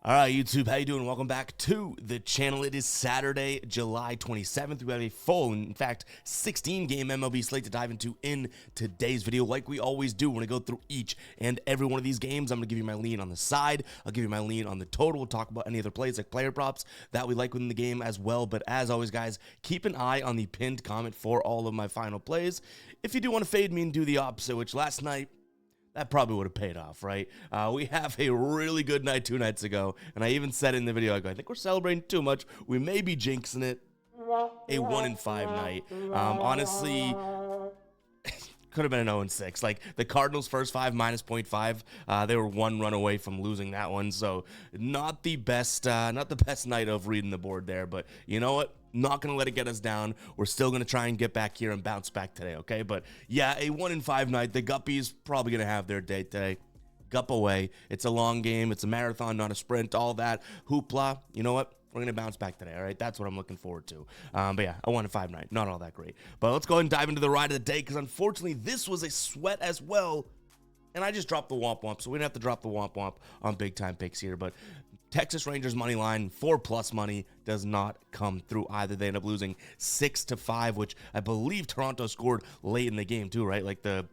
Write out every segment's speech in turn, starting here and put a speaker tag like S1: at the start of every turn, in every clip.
S1: All right, YouTube, how you doing? Welcome back to the channel. It is Saturday, July 27th. We have a full, in fact, 16-game MLB slate to dive into in today's video. Like we always do, we're going to go through each and every one of these games. I'm going to give you my lean on the side. I'll give you my lean on the total. We'll talk about any other plays like player props that we like within the game as well. But as always, guys, keep an eye on the pinned comment for all of my final plays. If you do want to fade me and do the opposite, which last night, that probably would have paid off, right? We have a really good night 2 nights ago, and I even said in the video, I think we're celebrating too much. We may be jinxing it. A 1-5 night. Honestly, could have been an 0-6. Like the Cardinals' first five minus 0.5. They were one run away from losing that one, so not the best night of reading the board there. But you know what? Not going to let it get us down. We're still going to try and get back here and bounce back today, okay? But yeah, a 1-5 night. The Guppies probably going to have their day today. Gup away. It's a long game. It's a marathon, not a sprint. All that hoopla. You know what? We're going to bounce back today, all right? That's what I'm looking forward to. But yeah, a 1-5 night. Not all that great. But let's go ahead and dive into the ride of the day because unfortunately, this was a sweat as well. And I just dropped the womp womp, so we didn't have to drop the womp womp on big time picks here. But Texas Rangers money line, 4+ money does not come through either. They end up losing 6-5, which I believe Toronto scored late in the game too, right? Like the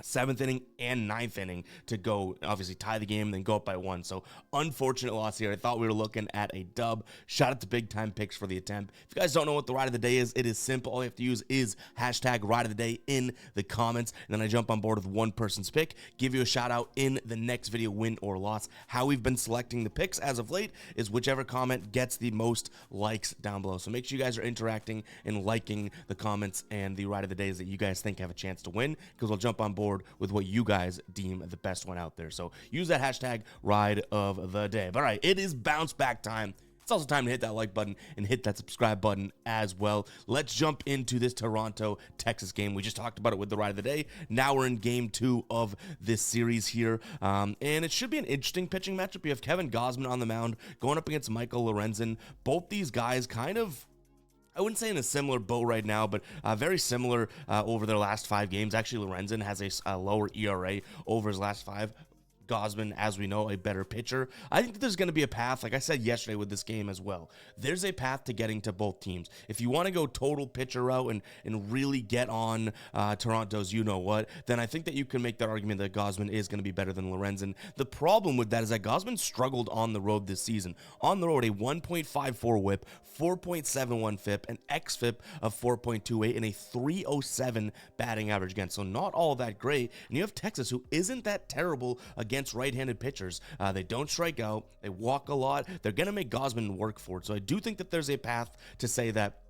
S1: 7th inning and 9th inning to go, obviously tie the game, then go up by 1. So unfortunate loss here. I thought we were looking at a dub. Shout out to Big Time Picks for the attempt. If you guys don't know what the ride of the day is, it is simple. All you have to use is hashtag ride of the day in the comments. And then I jump on board with one person's pick, give you a shout out in the next video, win or loss. How we've been selecting the picks as of late is whichever comment gets the most likes down below. So make sure you guys are interacting and liking the comments and the ride of the days that you guys think have a chance to win, because we'll jump on board with what you guys deem the best one out there. So use that hashtag ride of the day. But all right, it is bounce back time. It's also time to hit that like button and hit that subscribe button as well. Let's jump into this Toronto-Texas game. We just talked about it with the ride of the day. Now we're in game 2 of this series here. And it should be an interesting pitching matchup. You have Kevin Gausman on the mound going up against Michael Lorenzen. Both these guys kind of, I wouldn't say in a similar boat right now, but very similar over their last 5 games. Actually, Lorenzen has a lower ERA over his last 5. Gausman, as we know, a better pitcher. I think that there's going to be a path, like I said yesterday with this game as well. There's a path to getting to both teams. If you want to go total pitcher route and really get on Toronto's you-know-what, then I think that you can make that argument that Gausman is going to be better than Lorenzen. The problem with that is that Gausman struggled on the road this season. On the road, a 1.54 whip, 4.71 FIP, an xFIP of 4.28, and a 307 batting average against. So not all that great. And you have Texas, who isn't that terrible against right-handed pitchers. They don't strike out. They walk a lot. They're going to make Gausman work for it. So I do think that there's a path to say that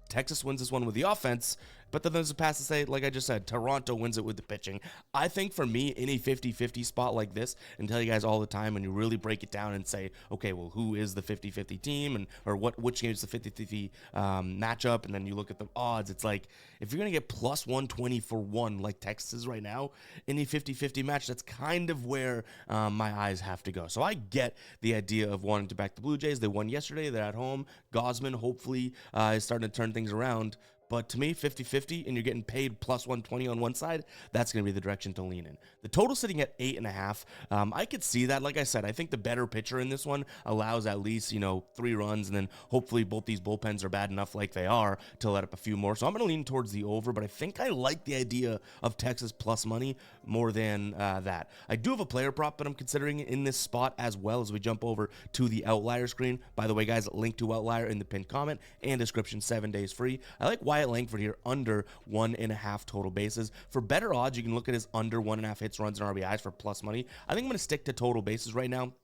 S1: Texas wins this one with the offense, but then there's a pass to say, like I just said, Toronto wins it with the pitching. I think for me, in a 50-50 spot like this, and tell you guys all the time, when you really break it down and say, okay, well, who is the 50-50 team, or which game is the 50-50 matchup, and then you look at the odds, it's like, if you're going to get plus 120 for one, like Texas is right now, in a 50-50 match, that's kind of where my eyes have to go. So I get the idea of wanting to back the Blue Jays. They won yesterday. They're at home. Gausman, hopefully, is starting to turn things around. But to me, 50-50, and you're getting paid plus 120 on one side, that's going to be the direction to lean in. The total sitting at 8.5. I could see that. Like I said, I think the better pitcher in this one allows at least, 3 runs, and then hopefully both these bullpens are bad enough like they are to let up a few more. So I'm going to lean towards the over, but I think I like the idea of Texas plus money more than that. I do have a player prop that I'm considering in this spot as well as we jump over to the Outlier screen. By the way, guys, link to Outlier in the pinned comment and description, 7 days free. I like Wyatt Langford here under 1.5 total bases. For better odds, you can look at his under 1.5 hits, runs, and RBIs for plus money. I think I'm going to stick to total bases right now,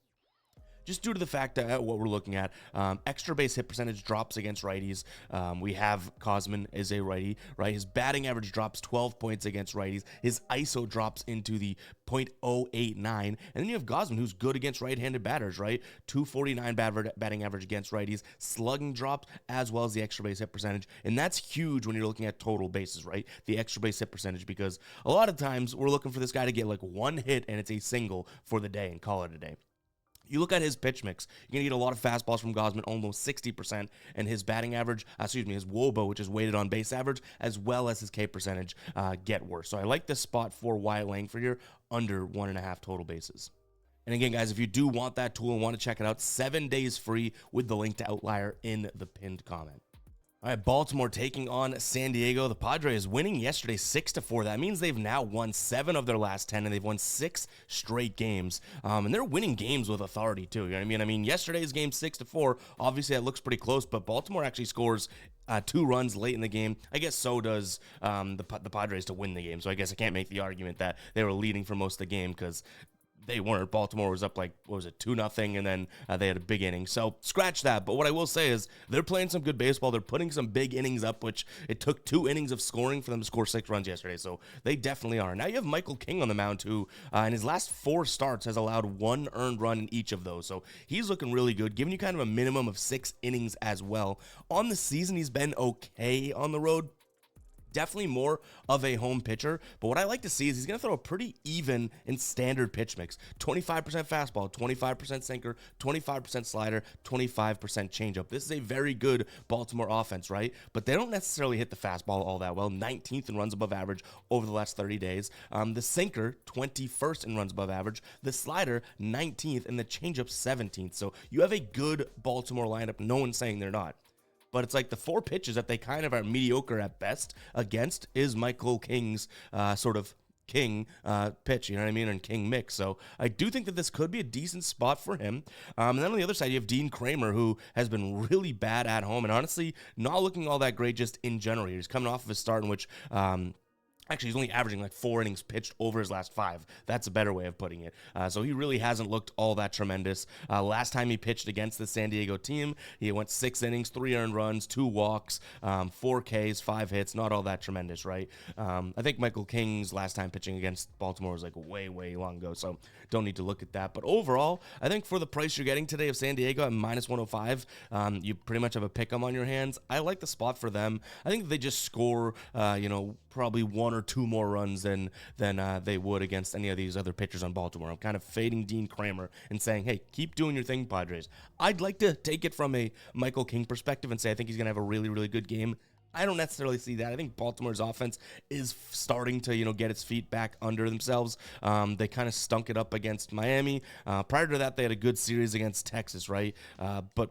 S1: just due to the fact that what we're looking at, extra base hit percentage drops against righties. We have Gausman as a righty, right? His batting average drops 12 points against righties. His ISO drops into the 0.089. And then you have Gausman, who's good against right-handed batters, right? 249 batting average against righties. Slugging drops, as well as the extra base hit percentage. And that's huge when you're looking at total bases, right? The extra base hit percentage, because a lot of times we're looking for this guy to get like one hit and it's a single for the day and call it a day. You look at his pitch mix, you're going to get a lot of fastballs from Gausman, almost 60%, and his batting average, his WOBA, which is weighted on base average, as well as his K percentage, get worse. So I like this spot for Wyatt Langford here, under 1.5 total bases. And again, guys, if you do want that tool and want to check it out, 7 days free with the link to Outlier in the pinned comment. All right, Baltimore taking on San Diego. The Padres winning yesterday 6-4. That means they've now won 7 of their last 10, and they've won 6 straight games. And they're winning games with authority, too. You know what I mean? Yesterday's game 6-4. Obviously, that looks pretty close, but Baltimore actually scores 2 runs late in the game. I guess so does the Padres to win the game. So I guess I can't make the argument that they were leading for most of the game because they weren't. Baltimore was up like, 2-0, and then they had a big inning. So scratch that. But what I will say is they're playing some good baseball. They're putting some big innings up, which it took 2 innings of scoring for them to score 6 runs yesterday. So they definitely are. Now you have Michael King on the mound, who in his last 4 starts has allowed 1 earned run in each of those. So he's looking really good, giving you kind of a minimum of 6 innings as well. On the season, he's been okay on the road. Definitely more of a home pitcher, but what I like to see is he's going to throw a pretty even and standard pitch mix. 25% fastball, 25% sinker, 25% slider, 25% changeup. This is a very good Baltimore offense, right? But they don't necessarily hit the fastball all that well. 19th in runs above average over the last 30 days. The sinker, 21st in runs above average. The slider, 19th, and the changeup, 17th. So you have a good Baltimore lineup. No one's saying they're not. But it's like the 4 pitches that they kind of are mediocre at best against is Michael King's sort of king pitch, you know what I mean, and king mix. So I do think that this could be a decent spot for him. And then on the other side, you have Dean Kramer, who has been really bad at home and honestly not looking all that great just in general. He's coming off of a start in which actually, he's only averaging like 4 innings pitched over his last 5. That's a better way of putting it. So he really hasn't looked all that tremendous. Last time he pitched against the San Diego team, he went 6 innings, 3 earned runs, 2 walks, 4 Ks, 5 hits. Not all that tremendous, right? I think Michael King's last time pitching against Baltimore was like way, way long ago, so don't need to look at that. But overall, I think for the price you're getting today of San Diego at minus 105, you pretty much have a pick 'em on your hands. I like the spot for them. I think they just score, probably 1 or 2 more runs than they would against any of these other pitchers on Baltimore. I'm kind of fading Dean Kramer and saying, hey, keep doing your thing, Padres. I'd like to take it from a Michael King perspective and say I think he's going to have a really, really good game. I don't necessarily see that. I think Baltimore's offense is starting to, get its feet back under themselves. They kind of stunk it up against Miami. Prior to that, they had a good series against Texas, right? But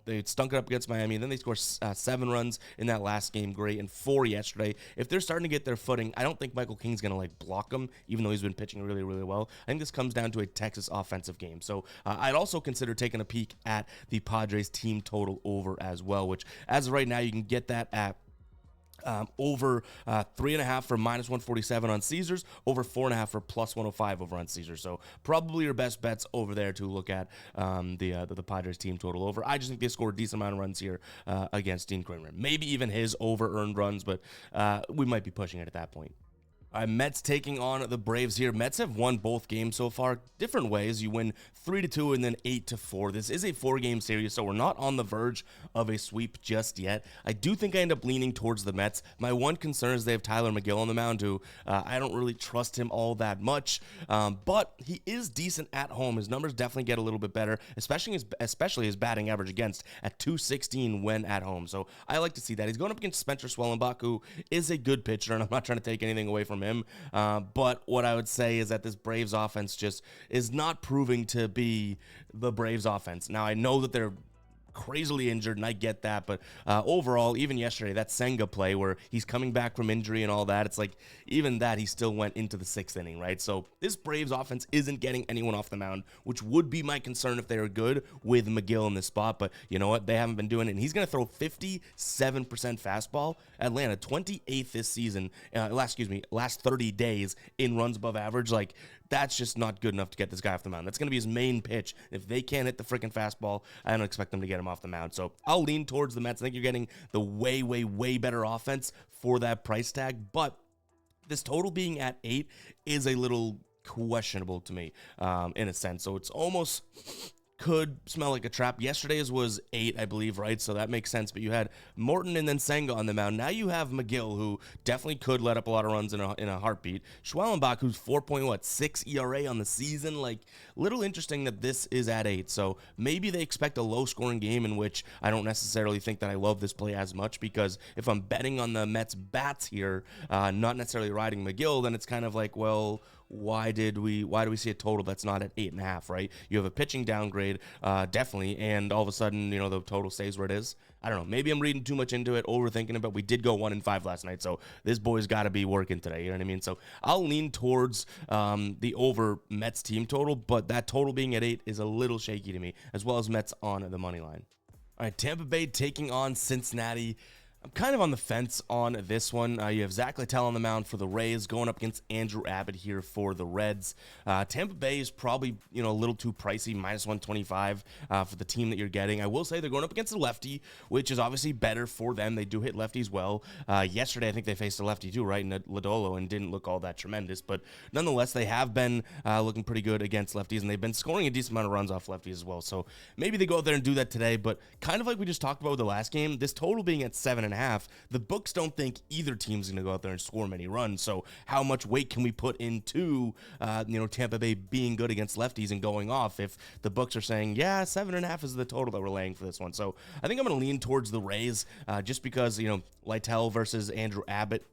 S1: they stunk it up against Miami, and then they scored 7 runs in that last game, great, and 4 yesterday. If they're starting to get their footing, I don't think Michael King's going to, block them, even though he's been pitching really, really well. I think this comes down to a Texas offensive game. So I'd also consider taking a peek at the Padres team total over as well, which, as of right now, you can get that at over 3.5 for minus 147 on Caesars, over 4.5 for plus 105 over on Caesars. So probably your best bets over there to look at the Padres team total over. I just think they score a decent amount of runs here against Dean Kramer. Maybe even his over earned runs, but we might be pushing it at that point. All right, Mets taking on the Braves here. Mets have won both games so far, different ways. You win 3-2 and then 8-4. This is a 4-game series, so we're not on the verge of a sweep just yet. I do think I end up leaning towards the Mets. My one concern is they have Tyler McGill on the mound, who I don't really trust him all that much, but he is decent at home. His numbers definitely get a little bit better, especially his batting average against at .216 when at home. So I like to see that. He's going up against Spencer Swellenbach, who is a good pitcher, and I'm not trying to take anything away from him. But what I would say is that this Braves offense just is not proving to be the Braves offense. Now, I know that they're crazily injured, and I get that, but overall, even yesterday, that Senga play where he's coming back from injury and all that, it's like, even that, he still went into the 6th inning, right? So this Braves offense isn't getting anyone off the mound, which would be my concern if they were good with McGill in this spot, but you know what? They haven't been doing it, and he's going to throw 57% fastball. Atlanta, 28th this season, last 30 days in runs above average. Like, that's just not good enough to get this guy off the mound. That's going to be his main pitch. If they can't hit the freaking fastball, I don't expect them to get him off the mound. So I'll lean towards the Mets. I think you're getting the way, way, way better offense for that price tag. But this total being at 8 is a little questionable to me in a sense. So it's almost could smell like a trap. Yesterday's was 8, I believe, right? So that makes sense. But you had Morton and then Senga on the mound. Now you have McGill, who definitely could let up a lot of runs in a heartbeat. Schwellenbach, who's 4.6 ERA on the season. Like, little interesting that this is at 8. So maybe they expect a low-scoring game in which I don't necessarily think that I love this play as much, because if I'm betting on the Mets bats here, not necessarily riding McGill, then it's kind of like, well, why do we see a total that's not at 8.5, right? You have a pitching downgrade, definitely, and all of a sudden, the total stays where it is. I don't know. Maybe I'm reading too much into it, overthinking it, but we did go 1-5 last night, so this boy's got to be working today. You know what I mean? So I'll lean towards the over Mets team total, but that total being at 8 is a little shaky to me, as well as Mets on the money line. All right, Tampa Bay taking on Cincinnati. I'm kind of on the fence on this one. You have Zach Littell on the mound for the Rays, going up against Andrew Abbott here for the Reds. Tampa Bay is probably a little too pricey, -125 for the team that you're getting. I will say they're going up against a lefty, which is obviously better for them. They do hit lefties well. Yesterday, I think they faced a lefty too, right, in Lodolo, and didn't look all that tremendous. But nonetheless, they have been looking pretty good against lefties, and they've been scoring a decent amount of runs off lefties as well. So maybe they go out there and do that today. But kind of like we just talked about with the last game, this total being at 7.5, the books don't think either team's going to go out there and score many runs. So how much weight can we put into, Tampa Bay being good against lefties and going off if the books are saying, yeah, 7.5 is the total that we're laying for this one. So I think I'm going to lean towards the Rays just because, Littell versus Andrew Abbott.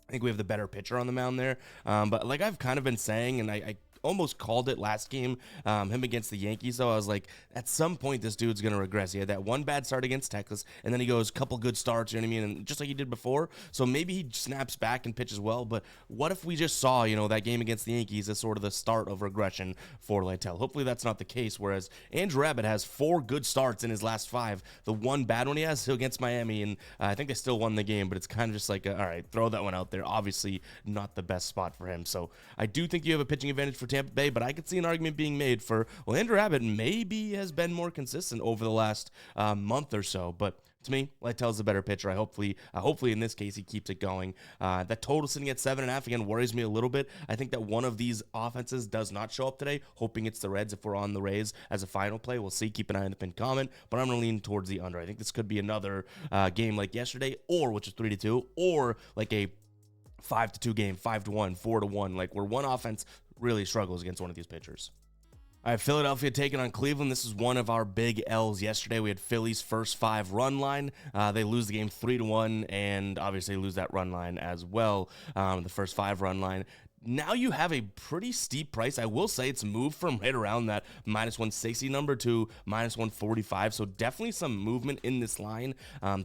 S1: I think we have the better pitcher on the mound there. But like I've kind of been saying, and I almost called it last game, him against the Yankees, though. I was like, at some point, this dude's going to regress. He had that one bad start against Texas, and then he goes a couple good starts, you know what I mean, and just like he did before. So maybe he snaps back and pitches well, but what if we just saw, that game against the Yankees as sort of the start of regression for Littell? Hopefully that's not the case, whereas Andrew Abbott has 4 good starts in his last 5. The one bad one he has against Miami, and I think they still won the game, but it's kind of just like, all right, throw that one out there. Obviously not the best spot for him. So I do think you have a pitching advantage for Tampa Bay, but I could see an argument being made for, well, Andrew Abbott maybe has been more consistent over the last month or so, but to me, Littell's a better pitcher. Hopefully in this case, he keeps it going. That total sitting at 7.5 again worries me a little bit. I think that one of these offenses does not show up today. Hoping it's the Reds if we're on the Rays as a final play. We'll see. Keep an eye on the pinned comment, but I'm going to lean towards the under. I think this could be another game like yesterday, or which is 3-2, or like a 5-2 game, 5-1, 4-1, like where one offense really struggles against one of these pitchers. All right, Philadelphia taking on Cleveland. This is one of our big L's yesterday. We had Philly's first 5 run line. They lose the game 3-1, and obviously lose that run line as well, the first 5 run line. Now you have a pretty steep price. I will say it's moved from right around that -160 number to -145. So definitely some movement in this line.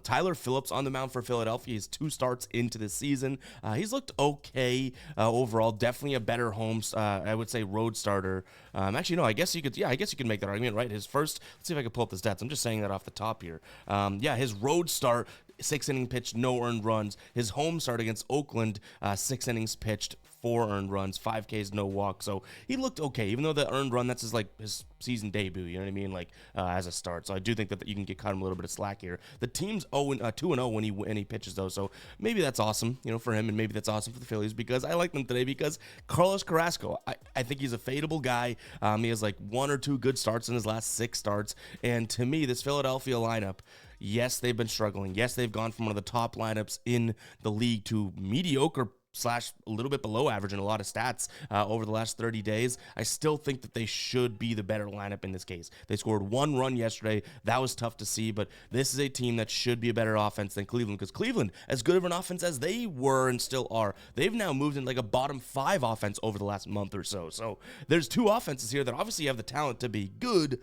S1: Tyler Phillips on the mound for Philadelphia. He's 2 starts into the season. He's looked okay overall. Definitely a better home, I would say, road starter. Actually, no, I guess you could make that argument, right? His first, let's see if I can pull up the stats. I'm just saying that off the top here. His road start, 6 innings pitched, no earned runs. His home start against Oakland, 6 innings pitched, 4 earned runs, 5 Ks, no walk. So he looked okay, even though the earned run, that's his season debut, you know what I mean, as a start. So I do think that you can cut him a little bit of slack here. The team's 2-0 when he pitches, though, so maybe that's awesome, for him, and maybe that's awesome for the Phillies, because I like them today because Carlos Carrasco, I think he's a fadeable guy. He has 1 or 2 good starts in his last 6 starts, and to me, this Philadelphia lineup, yes, they've been struggling. Yes, they've gone from one of the top lineups in the league to mediocre / a little bit below average in a lot of stats over the last 30 days. I still think that they should be the better lineup in this case. They scored 1 run yesterday. That was tough to see, but this is a team that should be a better offense than Cleveland, because Cleveland, as good of an offense as they were and still are, they've now moved into a bottom 5 offense over the last month or so. So there's 2 offenses here that obviously have the talent to be good,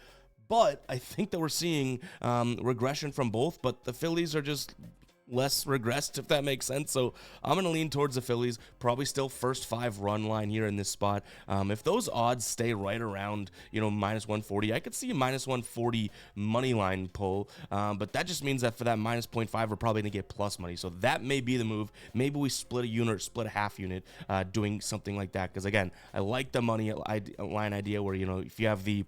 S1: but I think that we're seeing regression from both, but the Phillies are just less regressed, if that makes sense. So I'm going to lean towards the Phillies, probably still first 5 run line here in this spot. If those odds stay right around, -140, I could see a -140 money line pull, but that just means that for that -0.5, we're probably going to get plus money. So that may be the move. Maybe we split a unit or split a half unit doing something like that, because again, I like the money line idea where, if you have the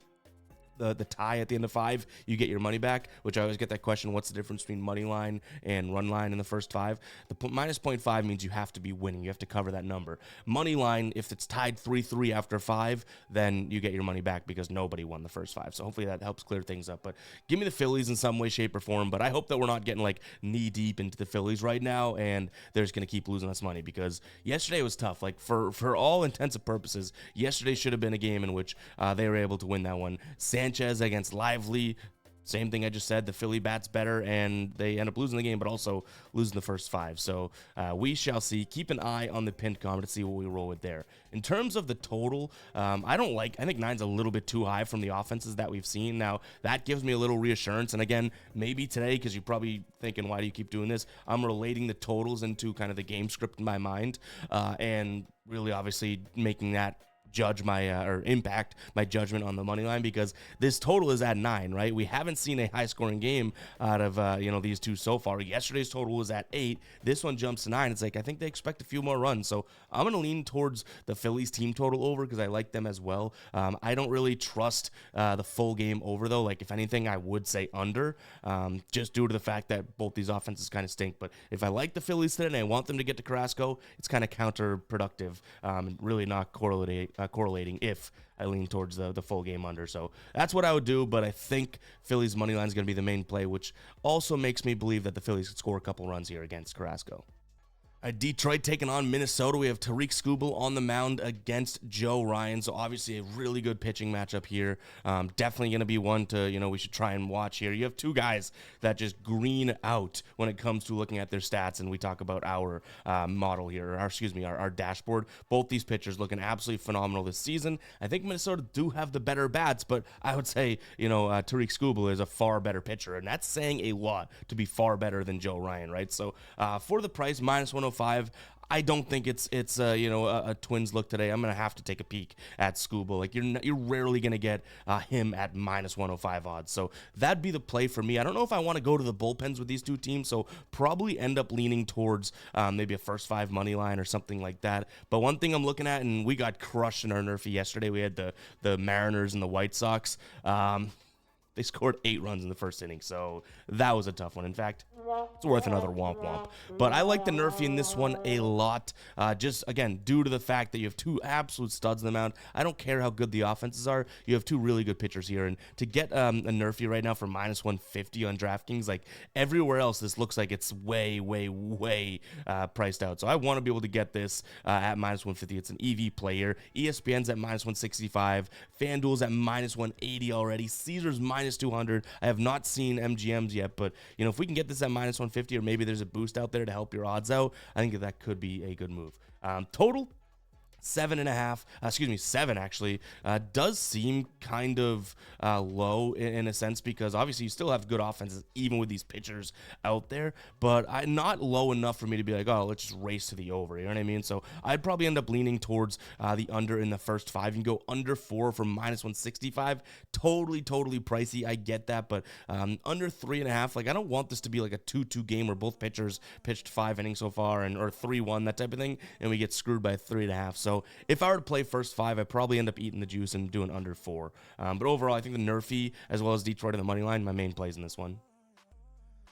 S1: tie at the end of 5, you get your money back, which I always get that question, what's the difference between money line and run line in the first 5? The -0.5 means you have to be winning. You have to cover that number. Money line, if it's tied 3-3 after 5, then you get your money back because nobody won the first 5. So hopefully that helps clear things up. But give me the Phillies in some way, shape, or form. But I hope that we're not getting like knee deep into the Phillies right now and they're just going to keep losing us money, because yesterday was tough. Like for all intents and purposes, yesterday should have been a game in which they were able to win that one. Sanchez against Lively, same thing I just said. The Philly bats better, and they end up losing the game, but also losing the first 5. So we shall see. Keep an eye on the pinned comment to see what we roll with there. In terms of the total, I think 9's a little bit too high from the offenses that we've seen. Now, that gives me a little reassurance. And again, maybe today, because you're probably thinking, why do you keep doing this? I'm relating the totals into kind of the game script in my mind, and really obviously making that judge my or impact my judgment on the money line, because this total is at 9, right? We haven't seen a high scoring game out of these two so far. Yesterday's total was at 8. This one jumps to 9. It's like I think they expect a few more runs, so I'm gonna lean towards the Phillies team total over because I like them as well. I don't really trust the full game over though. Like if anything, I would say under, just due to the fact that both these offenses kind of stink. But if I like the Phillies today and I want them to get to Carrasco, it's kind of counterproductive, really not correlating if I lean towards the full game under. So that's what I would do, but I think Phillies money line is going to be the main play, which also makes me believe that the Phillies could score a couple runs here against Carrasco. Detroit taking on Minnesota. We have Tariq Skubal on the mound against Joe Ryan. So obviously a really good pitching matchup here. Definitely going to be one to, we should try and watch here. You have two guys that just green out when it comes to looking at their stats. And we talk about our model here, our dashboard. Both these pitchers looking absolutely phenomenal this season. I think Minnesota do have the better bats, but I would say, Tariq Skubal is a far better pitcher. And that's saying a lot to be far better than Joe Ryan, right? So for the price, minus 105, I don't think it's a Twins look today. I'm gonna have to take a peek at Skubal. Like you're rarely gonna get him at minus 105 odds. So that'd be the play for me. I don't know if I want to go to the bullpens with these two teams, so probably end up leaning towards maybe a first 5 money line or something like that. But one thing I'm looking at, and we got crushed in our Nerfy yesterday. We had the Mariners and the White Sox. They scored 8 runs in the first inning, so that was a tough one. In fact, it's worth another womp womp. But I like the Nerfy in this one a lot, just, again, due to the fact that you have two absolute studs in the mound. I don't care how good the offenses are. You have two really good pitchers here, and to get a Nerfy right now for minus 150 on DraftKings, like everywhere else, this looks like it's way, way, way priced out. So I want to be able to get this at minus 150. It's an EV player. ESPN's at minus 165. FanDuel's at minus 180 already. Caesar's minus 200. I have not seen MGMs yet, but if we can get this at minus 150, or maybe there's a boost out there to help your odds out, I think that could be a good move. Total 7 actually, does seem kind of low in a sense, because obviously you still have good offenses even with these pitchers out there, but not low enough for me to be like, oh, let's just race to the over, you know what I mean? So I'd probably end up leaning towards the under in the first 5. You can go under 4 for minus 165. Totally pricey, I get that, but under 3.5, like I don't want this to be like a 2-2 game where both pitchers pitched 5 innings so far, or 3-1, that type of thing, and we get screwed by 3.5. So if I were to play first 5, I'd probably end up eating the juice and doing under 4. But overall, I think the Nerfy, as well as Detroit in the money line, my main plays in this one.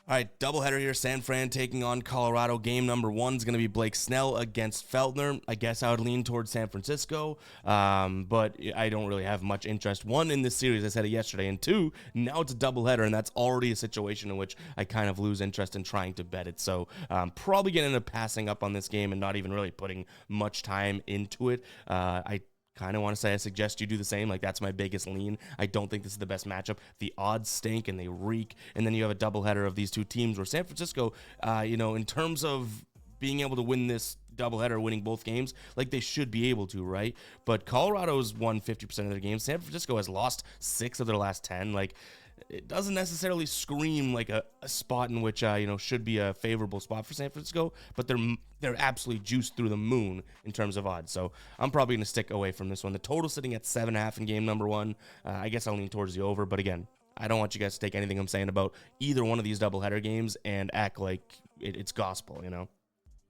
S1: All right, doubleheader here. San Fran taking on Colorado. Game number 1 is going to be Blake Snell against Feltner. I guess I would lean towards San Francisco, but I don't really have much interest. 1, in this series, I said it yesterday, and 2, now it's a doubleheader, and that's already a situation in which I kind of lose interest in trying to bet it. So probably going to end up passing up on this game and not even really putting much time into it. I kind of want to say I suggest you do the same. Like, that's my biggest lean. I don't think this is the best matchup. The odds stink and they reek. And then you have a doubleheader of these two teams where San Francisco, in terms of being able to win this doubleheader, winning both games, like they should be able to, right? But Colorado's won 50% of their games. San Francisco has lost 6 of their last 10. Like, it doesn't necessarily scream like a spot in which should be a favorable spot for San Francisco, but they're absolutely juiced through the moon in terms of odds. So I'm probably going to stick away from this one. The total sitting at 7.5 in game number 1. I guess I'll lean towards the over, but again, I don't want you guys to take anything I'm saying about either one of these doubleheader games and act like it's gospel, All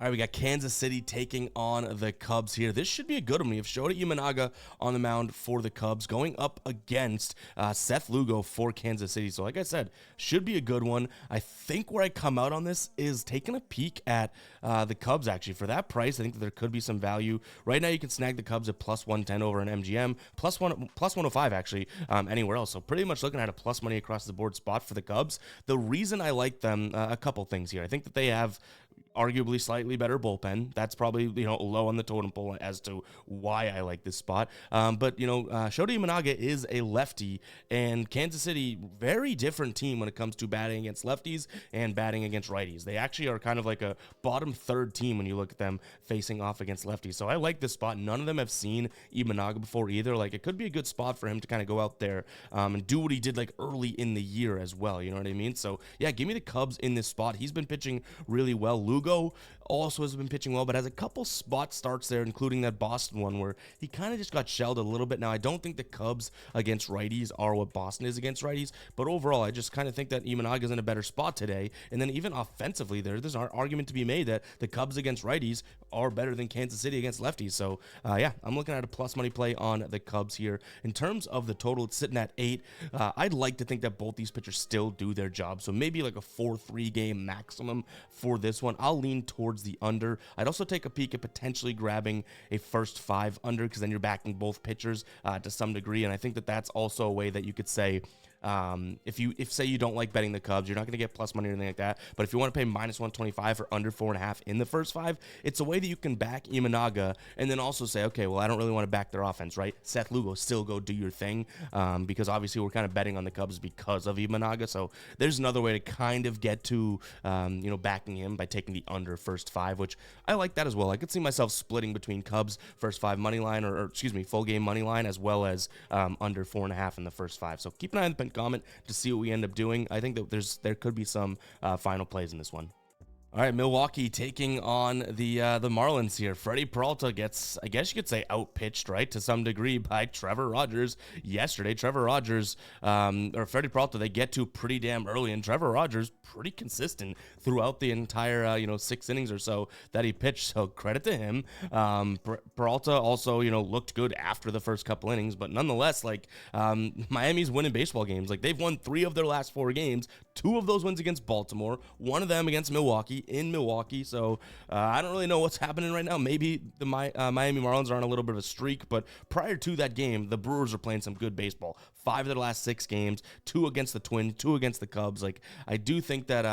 S1: right, we got Kansas City taking on the Cubs here. This should be a good one. We have Shota Imanaga on the mound for the Cubs, going up against Seth Lugo for Kansas City. So like I said, should be a good one. I think where I come out on this is taking a peek at the Cubs, actually. For that price, I think that there could be some value. Right now, you can snag the Cubs at plus 110 over an MGM, plus 105, actually, anywhere else. So pretty much looking at a plus money across the board spot for the Cubs. The reason I like them, a couple things here. I think that they have arguably slightly better bullpen. That's probably, low on the totem pole as to why I like this spot. But, Shota Imanaga is a lefty, and Kansas City, very different team when it comes to batting against lefties and batting against righties. They actually are kind of like a bottom third team when you look at them facing off against lefties. So I like this spot. None of them have seen Imanaga before either. Like, it could be a good spot for him to kind of go out there and do what he did like early in the year as well. You know what I mean? So yeah, give me the Cubs in this spot. He's been pitching really well. Lugo also has been pitching well, but has a couple spot starts there, including that Boston one where he kind of just got shelled a little bit. Now, I don't think the Cubs against righties are what Boston is against righties, but overall, I just kind of think that Imanaga's in a better spot today. And then even offensively, there's an argument to be made that the Cubs against righties are better than Kansas City against lefties. So yeah, I'm looking at a plus money play on the Cubs here. In terms of the total, it's sitting at 8. I'd like to think that both these pitchers still do their job. So maybe like a 4-3 game maximum for this one. I'll lean towards the under. I'd also take a peek at potentially grabbing a first 5 under, because then you're backing both pitchers to some degree. And I think that that's also a way that you could say, if say you don't like betting the Cubs, you're not going to get plus money or anything like that. But if you want to pay minus 125 or under 4.5 in the first 5, it's a way that you can back Imanaga and then also say, okay, well, I don't really want to back their offense, right? Seth Lugo, still go do your thing, because obviously we're kind of betting on the Cubs because of Imanaga. So there's another way to kind of get to, backing him by taking the under first 5, which I like that as well. I could see myself splitting between Cubs first 5 money line or full game money line, as well as under 4.5 in the first 5. So keep an eye on the comment to see what we end up doing. I think that there could be some final plays in this one. All right, Milwaukee taking on the Marlins here. Freddie Peralta gets, I guess you could say, outpitched, right, to some degree by Trevor Rogers yesterday. Trevor Rogers, or Freddie Peralta, they get to pretty damn early, and Trevor Rogers pretty consistent throughout the entire, 6 innings or so that he pitched, so credit to him. Peralta also, looked good after the first couple innings, but nonetheless, Miami's winning baseball games. Like, they've won 3 of their last 4 games, 2 of those wins against Baltimore, 1 of them against Milwaukee, in Milwaukee. So I don't really know what's happening right now. Maybe the Miami Marlins are on a little bit of a streak, but prior to that game, the Brewers are playing some good baseball. 5 of their last 6 games, 2 against the Twins, 2 against the Cubs. Like, I do think that,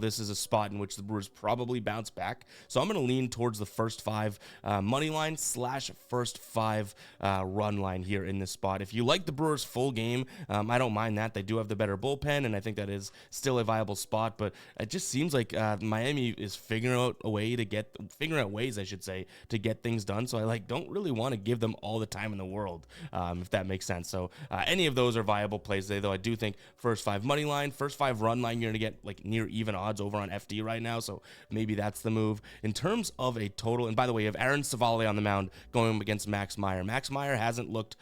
S1: this is a spot in which the Brewers probably bounce back. So I'm going to lean towards the first 5 money line / first 5 run line here in this spot. If you like the Brewers full game, I don't mind that. They do have the better bullpen, and I think that is still a viable spot, but it just seems like Miami is figuring out ways, I should say, to get things done. So I don't really want to give them all the time in the world, if that makes sense. So any of those are viable plays today, though I do think first 5 money line, first 5 run line, you're going to get near even odds over on FD right now. So maybe that's the move. In terms of a total, and by the way, you have Aaron Savale on the mound going up against Max Meyer. Max Meyer hasn't looked,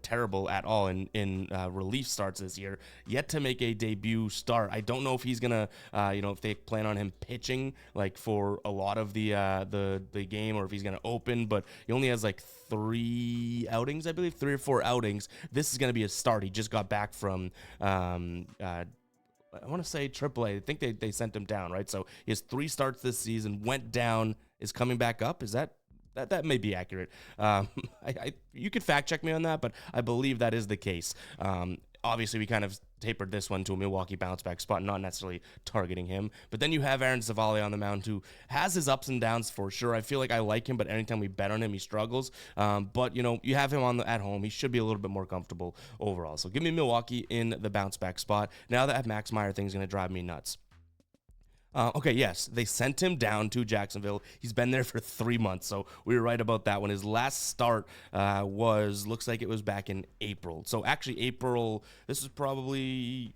S1: terrible at all in relief starts this year, yet to make a debut start. I don't know if he's going to, if they plan on him pitching for a lot of the game, or if he's going to open, but he only has 3 outings, I believe, 3 or 4 outings. This is going to be a start. He just got back from I want to say AAA. I think they sent him down, right? So he has 3 starts this season, went down, is coming back up. Is that may be accurate? You could fact check me on that, but I believe that is the case. Obviously, we kind of tapered this one to a Milwaukee bounce back spot, not necessarily targeting him. But then you have Aaron Savale on the mound, who has his ups and downs for sure. I feel like I like him, but anytime we bet on him, he struggles. But, you have him at home. He should be a little bit more comfortable overall. So give me Milwaukee in the bounce back spot. Now that Max Meyer thing is going to drive me nuts. Okay, yes, they sent him down to Jacksonville. He's been there for 3 months, so we were right about that one. His last start looks like it was back in April. So actually April, this is probably,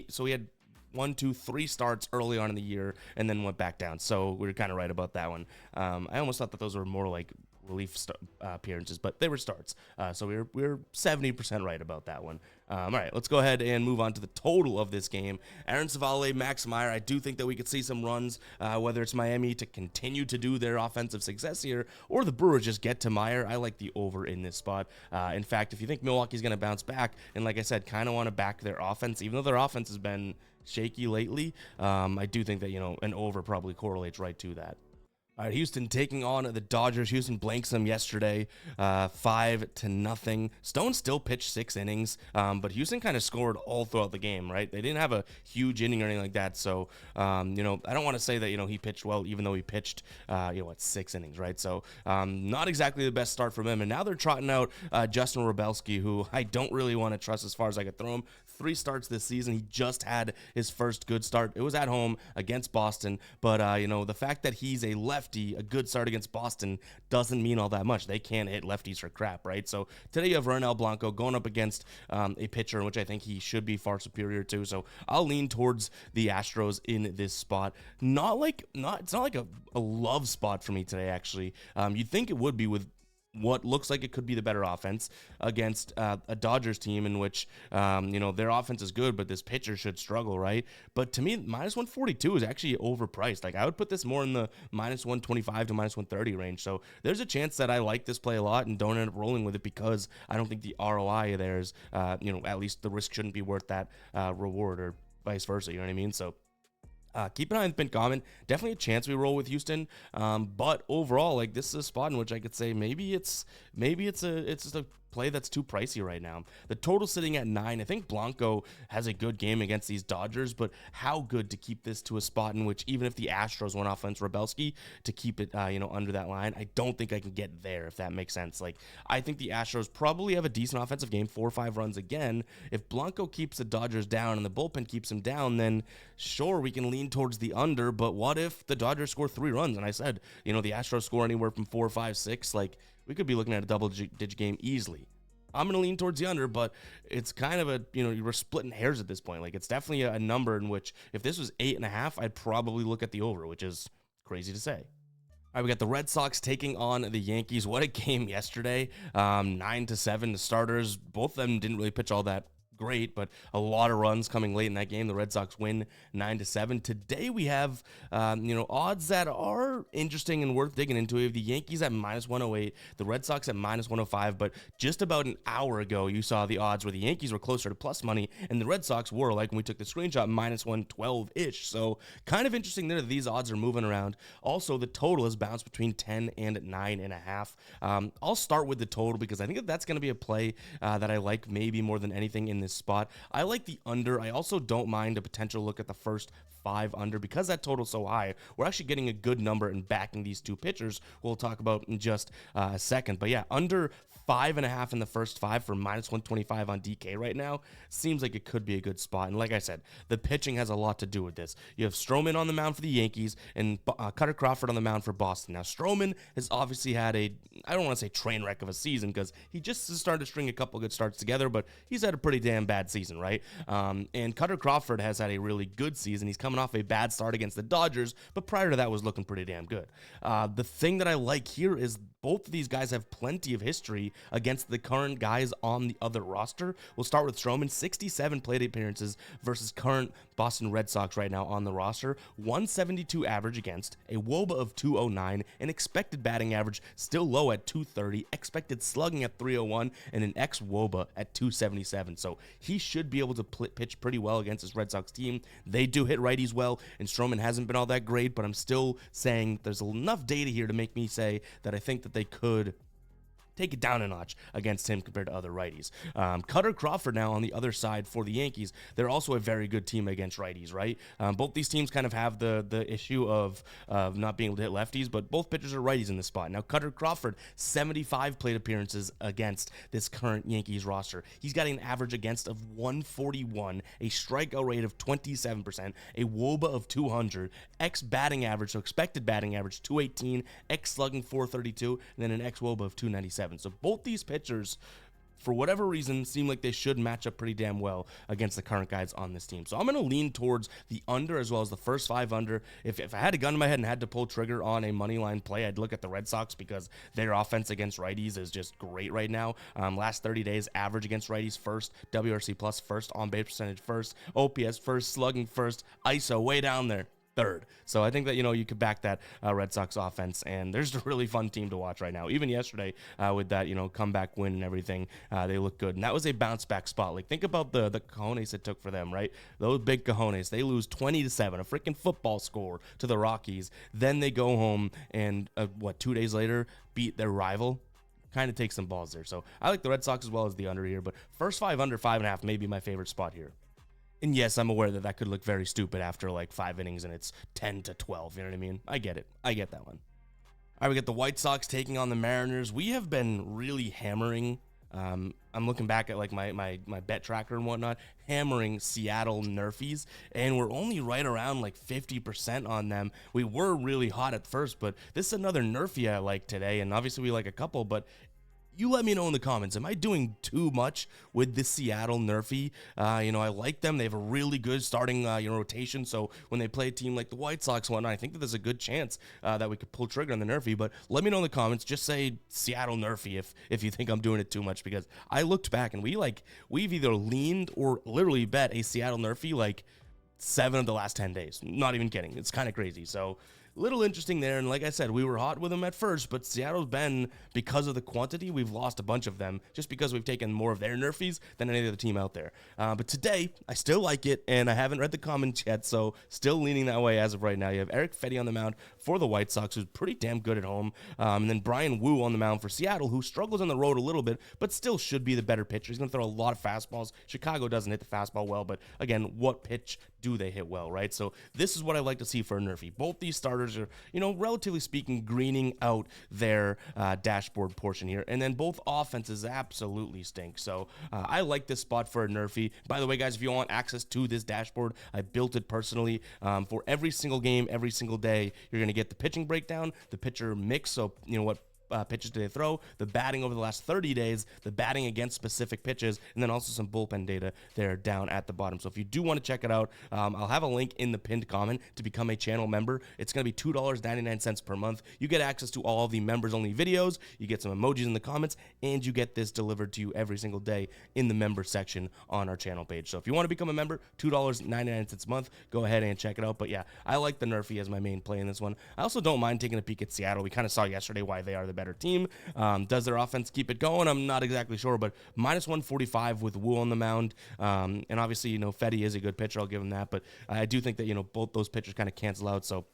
S1: so he had 1, 2, 3 starts early on in the year and then went back down. So we were kind of right about that one. I almost thought that those were more like relief appearances, but they were starts. So we were 70% right about that one. All right, let's go ahead and move on to the total of this game. Aaron Savale, Max Meyer, I do think that we could see some runs, whether it's Miami to continue to do their offensive success here, or the Brewers just get to Meyer. I like the over in this spot. In fact, if you think Milwaukee's going to bounce back, and like I said, kind of want to back their offense, even though their offense has been shaky lately, I do think that, an over probably correlates right to that. All right, Houston taking on the Dodgers. Houston blanks them yesterday, 5-0. Stone still pitched 6 innings, but Houston kind of scored all throughout the game, right? They didn't have a huge inning or anything like that. So, I don't want to say that, he pitched well, even though he pitched, 6 innings, right? So, not exactly the best start from him. And now they're trotting out Justin Robelski, who I don't really want to trust as far as I could throw him. 3 starts this season. He just had his first good start. It was at home against Boston, but the fact that he's a lefty, a good start against Boston doesn't mean all that much. They can't hit lefties for crap, right? So today you have Ronel Blanco going up against a pitcher in which I think he should be far superior to. So I'll lean towards the Astros in this spot. It's not like a love spot for me today, actually. You'd think it would be with what looks like it could be the better offense against a Dodgers team in which, their offense is good, but this pitcher should struggle, right? But to me, minus 142 is actually overpriced. Like, I would put this more in the minus 125 to minus 130 range. So there's a chance that I like this play a lot and don't end up rolling with it because I don't think the ROI there is, at least the risk shouldn't be worth that reward or vice versa. You know what I mean? So keep an eye on the pinned comment. Definitely a chance we roll with Houston. But overall, like, this is a spot in which I could say maybe it's just a play that's too pricey right now. The total sitting at 9. I think Blanco has a good game against these Dodgers, but how good to keep this to a spot in which even if the Astros went offense Robelski to keep it under that line, I don't think I can get there, if that makes sense. Like, I think the Astros probably have a decent offensive game, 4 or 5 runs again. If Blanco keeps the Dodgers down and the bullpen keeps him down, then sure, we can lean towards the under, but what if the Dodgers score 3 runs? And I said, the Astros score anywhere from 4, 5, 6. Like, we could be looking at a double-digit game easily. I'm going to lean towards the under, but it's kind of we're splitting hairs at this point. Like, it's definitely a number in which if this was 8.5, I'd probably look at the over, which is crazy to say. All right, we got the Red Sox taking on the Yankees. What a game yesterday. 9-7. The starters, both of them didn't really pitch all that great, but a lot of runs coming late in that game. The Red Sox win 9-7. Today we have, odds that are interesting and worth digging into. We have the Yankees at minus 108, the Red Sox at minus 105, but just about an hour ago, you saw the odds where the Yankees were closer to plus money, and the Red Sox were, like when we took the screenshot, minus 112-ish. So kind of interesting there that these odds are moving around. Also, the total has bounced between 10 and 9.5. I'll start with the total because I think that that's going to be a play that I like maybe more than anything in this spot. I like the under. I also don't mind a potential look at the first 5 under because that total's so high. We're actually getting a good number in backing these two pitchers we'll talk about in just a second. But yeah, under 5.5 in the first 5 for minus 125 on DK right now seems like it could be a good spot. And like I said, the pitching has a lot to do with this. You have Stroman on the mound for the Yankees and Cutter Crawford on the mound for Boston. Now, Stroman has obviously had I don't want to say train wreck of a season because he just started to string a couple good starts together, but he's had a pretty damn bad season, right? And Cutter Crawford has had a really good season. He's coming off a bad start against the Dodgers, but prior to that was looking pretty damn good. The thing that I like here is both of these guys have plenty of history against the current guys on the other roster. We'll start with Stroman, 67 plate appearances versus current Boston Red Sox right now on the roster, 172 average against, a WOBA of 209, an expected batting average still low at 230, expected slugging at 301, and an ex-WOBA at 277. So he should be able to pitch pretty well against this Red Sox team. They do hit righties well, and Stroman hasn't been all that great, but I'm still saying there's enough data here to make me say that I think that they could take it down a notch against him compared to other righties. Cutter Crawford now on the other side for the Yankees. They're also a very good team against righties, right? Both these teams kind of have the issue of not being able to hit lefties, but both pitchers are righties in this spot. Now, Cutter Crawford, 75 plate appearances against this current Yankees roster. He's got an average against of 141, a strikeout rate of 27%, a WOBA of 200, batting average, so expected batting average, 218, slugging 432, and then an WOBA of 297. So both these pitchers, for whatever reason, seem like they should match up pretty damn well against the current guys on this team. So I'm going to lean towards the under as well as the first 5 under. If I had a gun in my head and had to pull trigger on a money line play, I'd look at the Red Sox because their offense against righties is just great right now. Last 30 days, average against righties first, WRC plus first, on base percentage first, OPS first, slugging first, ISO way down there. third. So I think that, you could back that Red Sox offense, and there's a really fun team to watch right now. Even yesterday with that, comeback win and everything, they look good. And that was a bounce back spot. Like, think about the cojones it took for them, right? Those big cojones. They lose 20-7, a freaking football score to the Rockies. Then they go home and 2 days later beat their rival. Kind of takes some balls there. So I like the Red Sox as well as the under here, but first 5 under 5.5 may be my favorite spot here. And yes, I'm aware that could look very stupid after like 5 innings and it's 10-12. You know what I mean? I get it. I get that one. All right, we got the White Sox taking on the Mariners. We have been really hammering. I'm looking back at like my bet tracker and whatnot, hammering Seattle Nerfies, and we're only right around like 50% on them. We were really hot at first, but this is another Nerfie I like today, and obviously we like a couple, but you let me know in the comments, am I doing too much with the Seattle Nerfie? I like them. They have a really good starting rotation, so when they play a team like the White Sox and whatnot, I think that there's a good chance that we could pull trigger on the Nerfie, but let me know in the comments. Just say Seattle Nerfie if you think I'm doing it too much, because I looked back and we've either leaned or literally bet a Seattle Nerfie like 7 of the last 10 days. Not even kidding. It's kind of crazy. So little interesting there, and like I said, we were hot with them at first, but Seattle's been, because of the quantity, we've lost a bunch of them just because we've taken more of their Nerfies than any other team out there. But today, I still like it, and I haven't read the comments yet, so still leaning that way as of right now. You have Eric Fetty on the mound for the White Sox, who's pretty damn good at home, and then Brian Wu on the mound for Seattle, who struggles on the road a little bit, but still should be the better pitcher. He's going to throw a lot of fastballs. Chicago doesn't hit the fastball well, but again, what pitch do they hit well, right? So this is what I like to see for a Nerfie. Both these starters are, relatively speaking, greening out their dashboard portion here, and then both offenses absolutely stink. So I like this spot for a Nerfie. By the way, guys, if you want access to this dashboard, I built it personally for every single game, every single day. You're going to get the pitching breakdown, the pitcher mix, so what pitches do they throw, the batting over the last 30 days, the batting against specific pitches, and then also some bullpen data there down at the bottom. So if you do want to check it out, I'll have a link in the pinned comment to become a channel member. It's going to be $2.99 per month. You get access to all the members-only videos, you get some emojis in the comments, and you get this delivered to you every single day in the member section on our channel page. So if you want to become a member, $2.99 a month, go ahead and check it out. But yeah, I like the Nerfie as my main play in this one. I also don't mind taking a peek at Seattle. We kind of saw yesterday why they are the better team. Does their offense keep it going? I'm not exactly sure, but minus 145 with Wu on the mound. And obviously, Fetty is a good pitcher. I'll give him that. But I do think that, both those pitchers kind of cancel out. So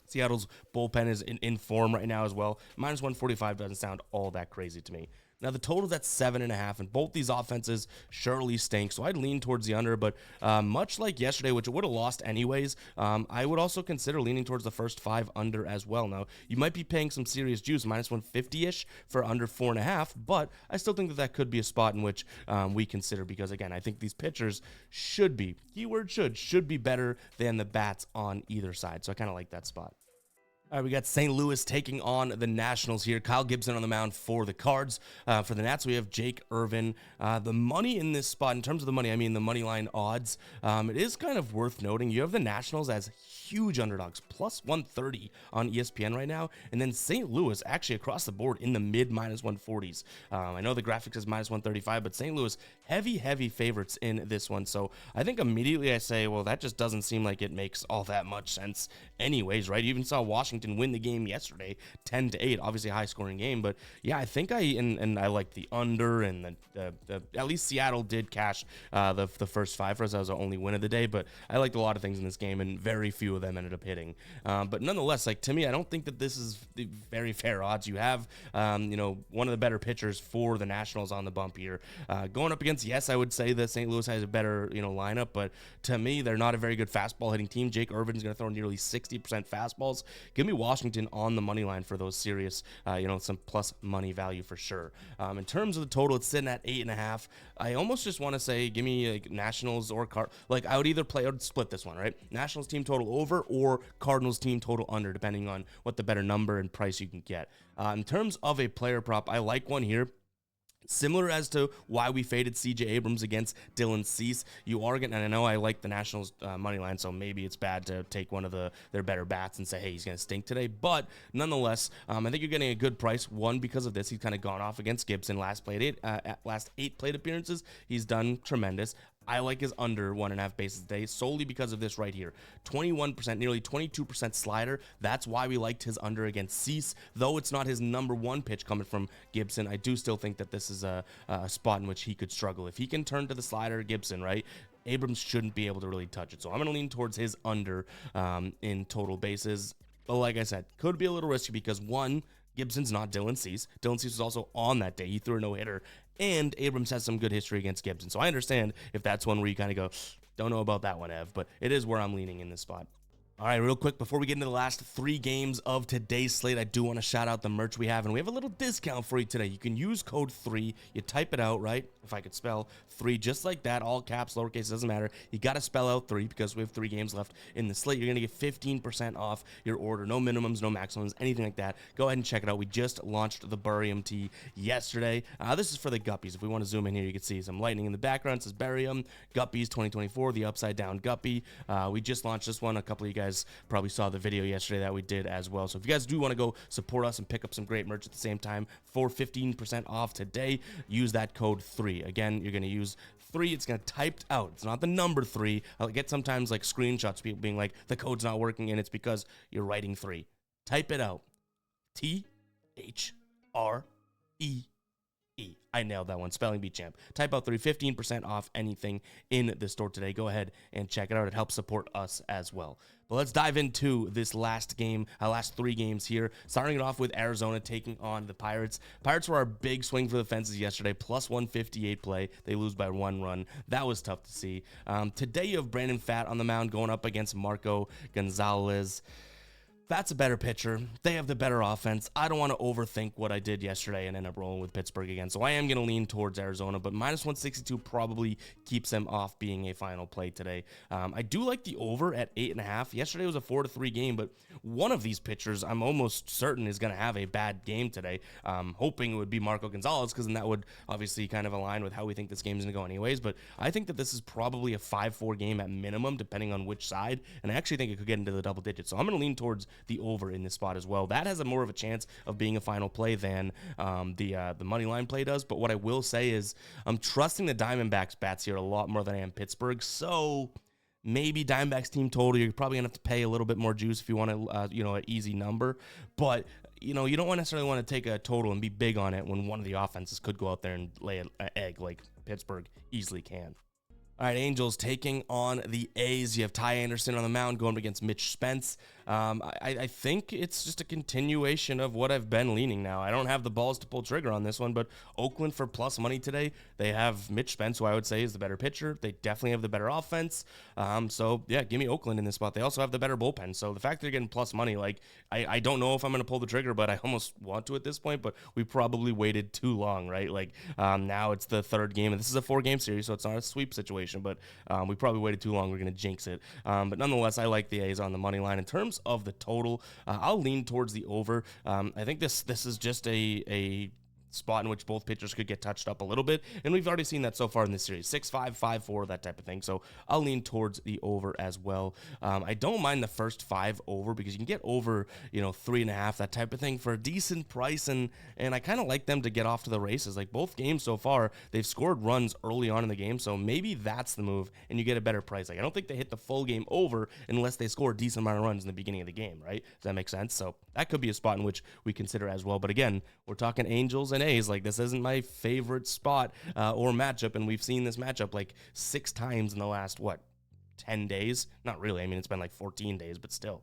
S1: Seattle's bullpen is in form right now as well. Minus 145 doesn't sound all that crazy to me. Now, the total's at 7.5, and both these offenses surely stink, so I'd lean towards the under, but much like yesterday, which it would have lost anyways, I would also consider leaning towards the first 5 under as well. Now, you might be paying some serious juice, minus 150-ish for under 4.5, but I still think that could be a spot in which we consider, because, again, I think these pitchers should be, keyword should be better than the bats on either side, so I kind of like that spot. All right, we got St. Louis taking on the Nationals here. Kyle Gibson on the mound for the Cards. For the Nats, we have Jake Irvin. The money in this spot, in terms of the money, I mean the money line odds, it is kind of worth noting. You have the Nationals as huge underdogs, plus 130 on ESPN right now, and then St. Louis actually across the board in the mid minus 140s. I know the graphics is minus 135, but St. Louis heavy favorites in this one. So I think immediately I say, well, that just doesn't seem like it makes all that much sense anyways, right? You even saw Washington win the game yesterday 10-8, obviously a high scoring game, but yeah, I think I like the under, and the at least Seattle did cash the first 5 for us. That was the only win of the day, but I liked a lot of things in this game, and very few of them ended up hitting. But nonetheless, like, to me, I don't think that this is very fair odds. You have one of the better pitchers for the Nationals on the bump here, going up against, yes, I would say that St. Louis has a better lineup, but to me, they're not a very good fastball hitting team. Jake Irvin's going to throw nearly 60% fastballs. Give me Washington on the money line for those serious, some plus money value for sure. In terms of the total, it's sitting at 8.5. I almost just want to say, give me like Nationals or I would either play or split this one, right? Nationals team total over or Cardinals team total under, depending on what the better number and price you can get. In terms of a player prop, I like one here. Similar as to why we faded C.J. Abrams against Dylan Cease. You are getting, and I know I like the Nationals money line, so maybe it's bad to take one of their better bats and say, hey, he's going to stink today. But nonetheless, I think you're getting a good price. One, because of this, he's kind of gone off against Gibson last 8 plate appearances. He's done tremendous. I like his under 1.5 bases today solely because of this right here. 21%, nearly 22% slider. That's why we liked his under against Cease. Though it's not his number one pitch coming from Gibson, I do still think that this is a spot in which he could struggle. If he can turn to the slider, Gibson, right? Abrams shouldn't be able to really touch it. So I'm going to lean towards his under in total bases. But like I said, could be a little risky because one, Gibson's not Dylan Cease. Dylan Cease was also on that day. He threw a no-hitter. And Abrams has some good history against Gibson. So I understand if that's one where you kind of go, don't know about that one, Ev. But it is where I'm leaning in this spot. All right, real quick, before we get into the last 3 games of today's slate, I do want to shout out the merch we have, and we have a little discount for you today. You can use code 3. You type it out, right? If I could spell 3 just like that, all caps, lowercase, doesn't matter. You got to spell out 3 because we have 3 games left in the slate. You're going to get 15% off your order. No minimums, no maximums, anything like that. Go ahead and check it out. We just launched the Barium tee yesterday. This is for the Guppies. If we want to zoom in here, you can see some lightning in the background. It says Barium, Guppies 2024, the upside down Guppy. We just launched this one. A couple of you guys probably saw the video yesterday that we did as well. So if you guys do want to go support us and pick up some great merch at the same time for 15% off today, use that code 3. Again, you're going to use 3. It's going to typed out. It's not the number 3. I'll get sometimes like screenshots, people being like, the code's not working, and it's because you're writing 3. Type it out. THREE. I nailed that one. Spelling bee champ. Type out 3, 15% off anything in the store today. Go ahead and check it out. It helps support us as well. But let's dive into this last game, last 3 games here. Starting it off with Arizona taking on the Pirates. Pirates were our big swing for the fences yesterday, plus 158 play. They lose by 1 run. That was tough to see. Today you have Brandon Pfaadt on the mound going up against Marco Gonzalez. That's a better pitcher. They have the better offense. I don't want to overthink what I did yesterday and end up rolling with Pittsburgh again. So I am going to lean towards Arizona, but minus 162 probably keeps them off being a final play today. I do like the over at 8.5. Yesterday was a 4-3 game, but one of these pitchers I'm almost certain is going to have a bad game today. Hoping it would be Marco Gonzalez, because then that would obviously kind of align with how we think this game is going to go anyways. But I think that this is probably a 5-4 game at minimum, depending on which side. And I actually think it could get into the double digits. So I'm going to lean towards the over in this spot as well. That has a more of a chance of being a final play than the money line play does. But what I will say is I'm trusting the Diamondbacks bats here a lot more than I am Pittsburgh. So maybe Diamondbacks team total, you're probably gonna have to pay a little bit more juice if you want to, an easy number. But you don't necessarily want to take a total and be big on it when one of the offenses could go out there and lay an egg like Pittsburgh easily can. All right, Angels taking on the A's. You have Ty Anderson on the mound going against Mitch Spence. I think it's just a continuation of what I've been leaning now. I don't have the balls to pull trigger on this one, but Oakland for plus money today. They have Mitch Spence, who I would say is the better pitcher. They definitely have the better offense. So, yeah, give me Oakland in this spot. They also have the better bullpen. So the fact they're getting plus money, I don't know if I'm going to pull the trigger, but I almost want to at this point. But we probably waited too long, right? Now it's the 3rd game, and this is a 4-game series, so it's not a sweep situation. But we probably waited too long. We're going to jinx it. But nonetheless, I like the A's on the money line. In terms of the total, I'll lean towards the over. I think this is just a spot in which both pitchers could get touched up a little bit, and we've already seen that so far in this series. 6-5, 5-4, that type of thing. So I'll lean towards the over as well. I don't mind the first 5 over because you can get over 3.5, that type of thing, for a decent price, and I kind of like them to get off to the races. Like both games so far, they've scored runs early on in the game, so maybe that's the move and you get a better price. I don't think they hit the full game over unless they score a decent amount of runs in the beginning of the game, right? Does that make sense? So that could be a spot in which we consider as well. But again, we're talking Angels and A's. This isn't my favorite spot or matchup, and we've seen this matchup 6 times in the last 10 days. Not really. I mean, it's been 14 days, but still.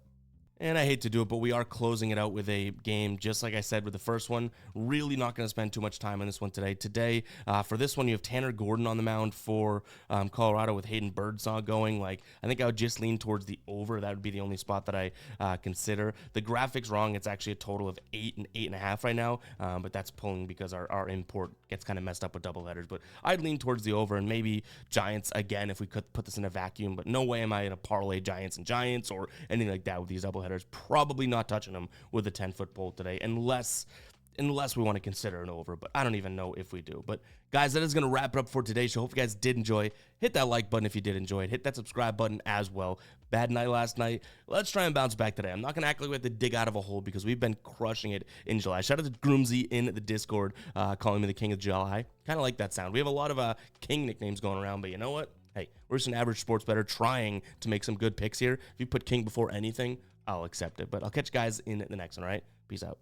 S1: And I hate to do it, but we are closing it out with a game, just like I said with the first one. Really not going to spend too much time on this one today. Today, for this one, you have Tanner Gordon on the mound for Colorado with Hayden Birdsong going. I think I would just lean towards the over. That would be the only spot that I consider. The graphic's wrong. It's actually a total of 8 and 8.5 right now, but that's pulling because our import gets kind of messed up with doubleheaders. But I'd lean towards the over, and maybe Giants again if we could put this in a vacuum, but no way am I in a parlay Giants and Giants or anything like that with these doubleheaders. Probably not touching them with a 10-foot pole today, unless we want to consider an over, but I don't even know if we do. But guys, that is going to wrap it up for today's show. Hope you guys did enjoy. Hit that like button if you did enjoy it. Hit that subscribe button as well. Bad night last night. Let's try and bounce back today. I'm not going to act like we have to dig out of a hole because we've been crushing it in July. Shout out to Groomsy in the Discord calling me the King of July. Kind of like that sound. We have a lot of King nicknames going around, but you know what? hey, we're just an average sports bettor trying to make some good picks here. If you put king before anything, I'll accept it. But I'll catch you guys in the next one, all right? Peace out.